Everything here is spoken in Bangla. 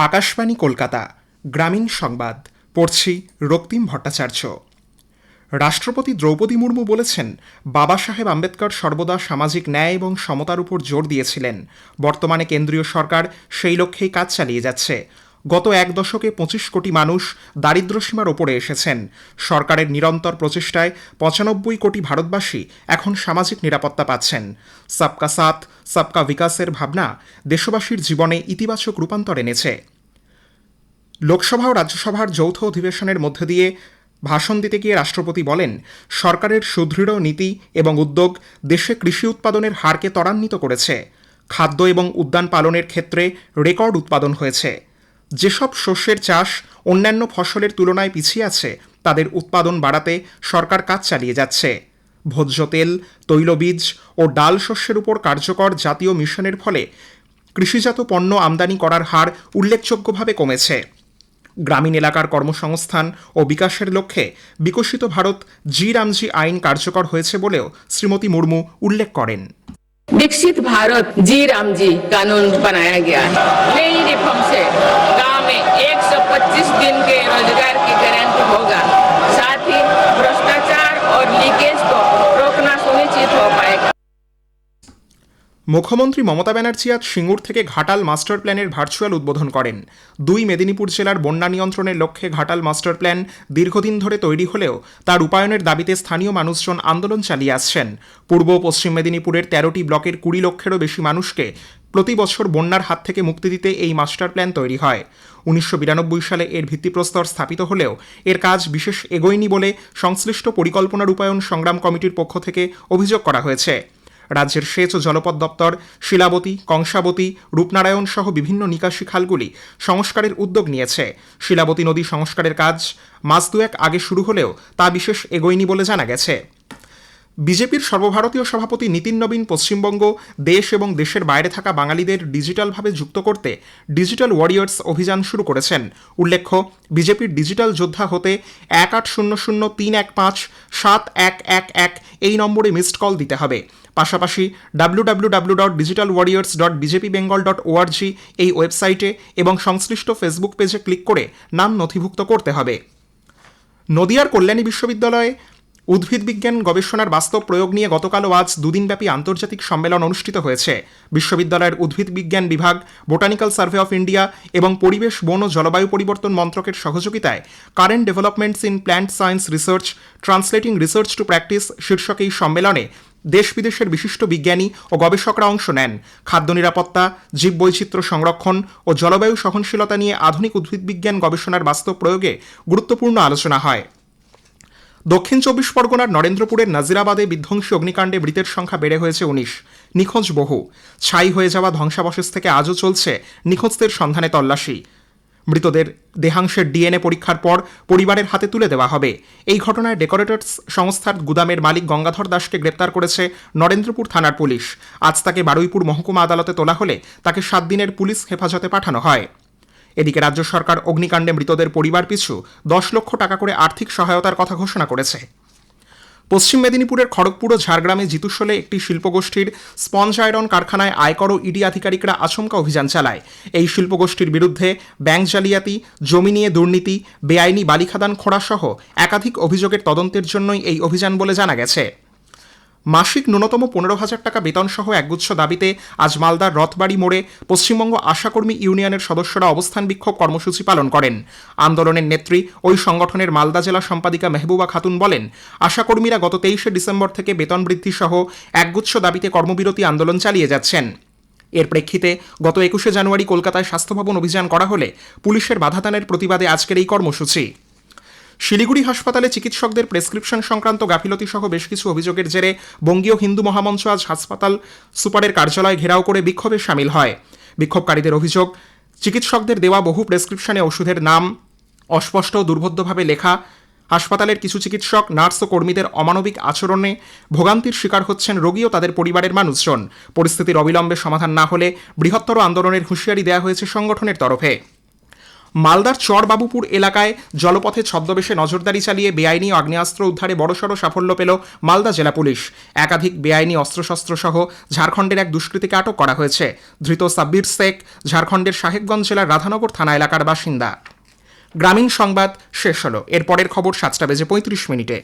আকাশবাণী কলকাতা গ্রামীণ সংবাদ পড়ছি রক্তিম ভট্টাচার্য। রাষ্ট্রপতি দ্রৌপদী মুর্মু বলেছেন, বাবা সাহেব আম্বেদকর সর্বদা সামাজিক ন্যায় এবং সমতার উপর জোর দিয়েছিলেন। বর্তমানে কেন্দ্রীয় সরকার সেই লক্ষ্যেই কাজ চালিয়ে যাচ্ছে। গত এক দশকে ২৫ কোটি মানুষ দারিদ্র্যসীমার ওপরে এসেছেন। সরকারের নিরন্তর প্রচেষ্টায় ৯৫ কোটি ভারতবাসী এখন সামাজিক নিরাপত্তা পাচ্ছেন। সবকা সাথ সবকা বিকাশের ভাবনা দেশবাসীর জীবনে ইতিবাচক রূপান্তর এনেছে। লোকসভা ও রাজ্যসভার যৌথ অধিবেশনের মধ্যে দিয়ে ভাষণ দিতে গিয়ে রাষ্ট্রপতি বলেন, সরকারের সুদৃঢ় নীতি এবং উদ্যোগ দেশে কৃষি উৎপাদনের হারকে ত্বরান্বিত করেছে। খাদ্য এবং উদ্যান পালনের ক্ষেত্রে রেকর্ড উৎপাদন হয়েছে। যেসব শস্যের চাষ অন্যান্য ফসলের তুলনায় পিছিয়ে আছে, তাদের উৎপাদন বাড়াতে সরকার কাজ চালিয়ে যাচ্ছে। ভোজ্য তেল, তৈলবীজ ও ডাল শস্যের উপর কার্যকর জাতীয় মিশনের ফলে কৃষিজাত পণ্য আমদানি করার হার উল্লেখযোগ্যভাবে কমেছে। গ্রামীণ এলাকার কর্মসংস্থান ও বিকাশের লক্ষ্যে বিকশিত ভারত জি রামজি আইন কার্যকর হয়েছে বলেও শ্রীমতী মুর্মু উল্লেখ করেন। विकसित भारत जी राम जी कानून बनाया गया है। नई रिफॉर्म से गांव में 125 दिन के रोजगार की गारंटी होगा। साथ ही भ्रष्टाचार और लीकेज को रोकना सुनिश्चित हो पाएगा। মুখ্যমন্ত্রী মমতা ব্যানার্জি আজ সিঙ্গুর থেকে ঘাটাল মাস্টার প্ল্যানের ভার্চুয়াল উদ্বোধন করেন। মেদিনীপুর জেলার বন্যা নিয়ন্ত্রণের লক্ষ্যে ঘাটাল মাস্টার প্ল্যান দীর্ঘদিন ধরে তৈরি হলেও তার রূপায়ণের দাবিতে স্থানীয় মানুষজন আন্দোলন চালিয়ে আসছেন। পূর্ব ও পশ্চিম মেদিনীপুরের ১৩টি ব্লকের ২০ লক্ষেরও বেশি মানুষকে প্রতি বছর বন্যার হাত থেকে মুক্তি দিতে এই মাস্টার প্ল্যান তৈরি হয়। ১৯৯২ সালে এর ভিত্তিপ্রস্তর স্থাপিত হলেও এর কাজ বিশেষ এগোয়নি বলে সংশ্লিষ্ট পরিকল্পনা রূপায়ণ সংগ্রাম কমিটির পক্ষ থেকে অভিযোগ করা হয়েছে। রাজ্যের সেচ ও জলপথ দপ্তর শিলাবতী, কংসাবতী, রূপনারায়ণ সহ বিভিন্ন নিকাশি খালগুলি সংস্কারের উদ্যোগ নিয়েছে। শিলাবতী নদী সংস্কারের কাজ মাস দুয়েক আগে শুরু হলেও তা বিশেষ এগোয়নি বলে জানা গেছে। বিজেপির সর্বভারতীয় সভাপতি নীতিন নবীন পশ্চিমবঙ্গ, দেশ এবং দেশের বাইরে থাকা বাঙালিদের ডিজিটালভাবে যুক্ত করতে ডিজিটাল ওয়ারিয়র্স অভিযান শুরু করেছেন। উল্লেখ্য, বিজেপির ডিজিটাল যোদ্ধা হতে ১৮০০-৩১৫-৭১১১ এই নম্বরে মিসড কল দিতে হবে। পাশাপাশি www.digitalwarriors.bjpbengal.org এই ওয়েবসাইটে এবং সংশ্লিষ্ট ফেসবুক পেজে ক্লিক করে নাম নথিভুক্ত করতে হবে। নদিয়ার কল্যাণী বিশ্ববিদ্যালয়ে উদ্ভিদ বিজ্ঞান গবেষণার বাস্তব প্রয়োগ নিয়ে গতকাল ও আজ দুদিনব্যাপী আন্তর্জাতিক সম্মেলন অনুষ্ঠিত হয়েছে। বিশ্ববিদ্যালয়ের উদ্ভিদ বিজ্ঞান বিভাগ, বোটানিক্যাল সার্ভে অফ ইন্ডিয়া এবং পরিবেশ, বন ও জলবায়ু পরিবর্তন মন্ত্রকের সহযোগিতায় current developments in plant science research translating research two practice শীর্ষক এই সম্মেলনে দেশ বিদেশের বিশিষ্ট বিজ্ঞানী ও গবেষকরা অংশ নেন। খাদ্য নিরাপত্তা, জীববৈচিত্র্য সংরক্ষণ ও জলবায়ু সহনশীলতা নিয়ে আধুনিক উদ্ভিদ বিজ্ঞান গবেষণার বাস্তব প্রয়োগে গুরুত্বপূর্ণ আলোচনা হয়। দক্ষিণ ২৪ পরগনার নরেন্দ্রপুরের নাজিরাবাদে বিধ্বংসী অগ্নিকাণ্ডে মৃতের সংখ্যা বেড়ে হয়েছে ১৯। নিখোঁজ বহু। ছাই হয়ে যাওয়া ধ্বংসাবশেষ থেকে আজও চলছে নিখোঁজদের সন্ধানে তল্লাশি। মৃতদের দেহাংশের ডিএনএ পরীক্ষার পর পরিবারের হাতে তুলে দেওয়া হবে। এই ঘটনায় ডেকোরেটরস সংস্থার গুদামের মালিক গঙ্গাধর দাসকে গ্রেপ্তার করেছে নরেন্দ্রপুর থানার পুলিশ। আজ তাকে বারুইপুর মহকুমা আদালতে তোলা হলে তাকে ৭ দিনের পুলিশ হেফাজতে পাঠানো হয়। এদিকে রাজ্য সরকার অগ্নিকাণ্ডে মৃতদের পরিবার পিছু ১০ লক্ষ টাকা করে আর্থিক সহায়তার কথা ঘোষণা করেছে। পশ্চিম মেদিনীপুরের খড়গপুর ও ঝাড়গ্রামে জিতুশোলে একটি শিল্পগোষ্ঠীর স্পঞ্জ আয়রন কারখানায় আয়কর ও ইডি আধিকারিকরা আচমকা অভিযান চালায়। এই শিল্পগোষ্ঠীর বিরুদ্ধে ব্যাংক জালিয়াতি, জমি নিয়ে দুর্নীতি, বেআইনি বালিখাদান খোঁড়া সহ একাধিক অভিযোগের তদন্তের জন্যই এই অভিযান বলে জানা গেছে। মাসিক ন্যূনতম ১৫,০০০ টাকা বেতন সহ একগুচ্ছ দাবিতে আজ মালদার রথবাড়ি মোড়ে পশ্চিমবঙ্গ আশাকর্মী ইউনিয়নের সদস্যরা অবস্থান বিক্ষোভ কর্মসূচি পালন করেন। আন্দোলনের নেত্রী ওই সংগঠনের মালদা জেলা সম্পাদিকা মেহবুবা খাতুন বলেন, আশাকর্মীরা গত ২৩শে ডিসেম্বর থেকে বেতন বৃদ্ধি সহ একগুচ্ছ দাবিতে কর্মবিরতি আন্দোলন চালিয়ে যাচ্ছেন। এর প্রেক্ষিতে গত ২১শে জানুয়ারি কলকাতায় স্বাস্থ্য ভবন অভিযান করা হলে পুলিশের বাধাদানের প্রতিবাদে আজকের এই কর্মসূচি। শিলিগুড়ি হাসপাতালে চিকিৎসকদের প্রেসক্রিপশন সংক্রান্ত গাফিলতি সহ বেশ কিছু অভিযোগের জেরে বঙ্গীয় হিন্দু মহামঞ্চ আজ হাসপাতাল সুপারের কার্যালয় ঘেরাও করে বিক্ষোভে সামিল হয়। বিক্ষোভকারীদের অভিযোগ, চিকিৎসকদের দেওয়া বহু প্রেসক্রিপশনে ওষুধের নাম অস্পষ্ট ও দুর্বোধ্যভাবে লেখা। হাসপাতালের কিছু চিকিৎসক, নার্স ও কর্মীদের অমানবিক আচরণে ভোগান্তির শিকার হচ্ছেন রোগী ও তাদের পরিবারের মানুষজন। পরিস্থিতির অবিলম্বে সমাধান না হলে বৃহত্তর আন্দোলনের হুঁশিয়ারি দেওয়া হয়েছে সংগঠনের তরফে। মালদার চরবাবুপুর এলাকায় জলপথে ছদ্মবেশে নজরদারি চালিয়ে বেআইনি আগ্নেয়াস্ত্র উদ্ধারে বড়সড় সাফল্য পেল মালদা জেলা পুলিশ। একাধিক বেআইনি অস্ত্রশস্ত্র সহ ঝাড়খণ্ডের এক দুষ্কৃতীকে আটক করা হয়েছে। ধৃত সাব্বির শেখ ঝাড়খণ্ডের সাহেবগঞ্জ জেলার রাধানগর থানা এলাকার বাসিন্দা। গ্রামীণ সংবাদ শেষ হলো। এর পরের খবর 7:35 মিনিটে।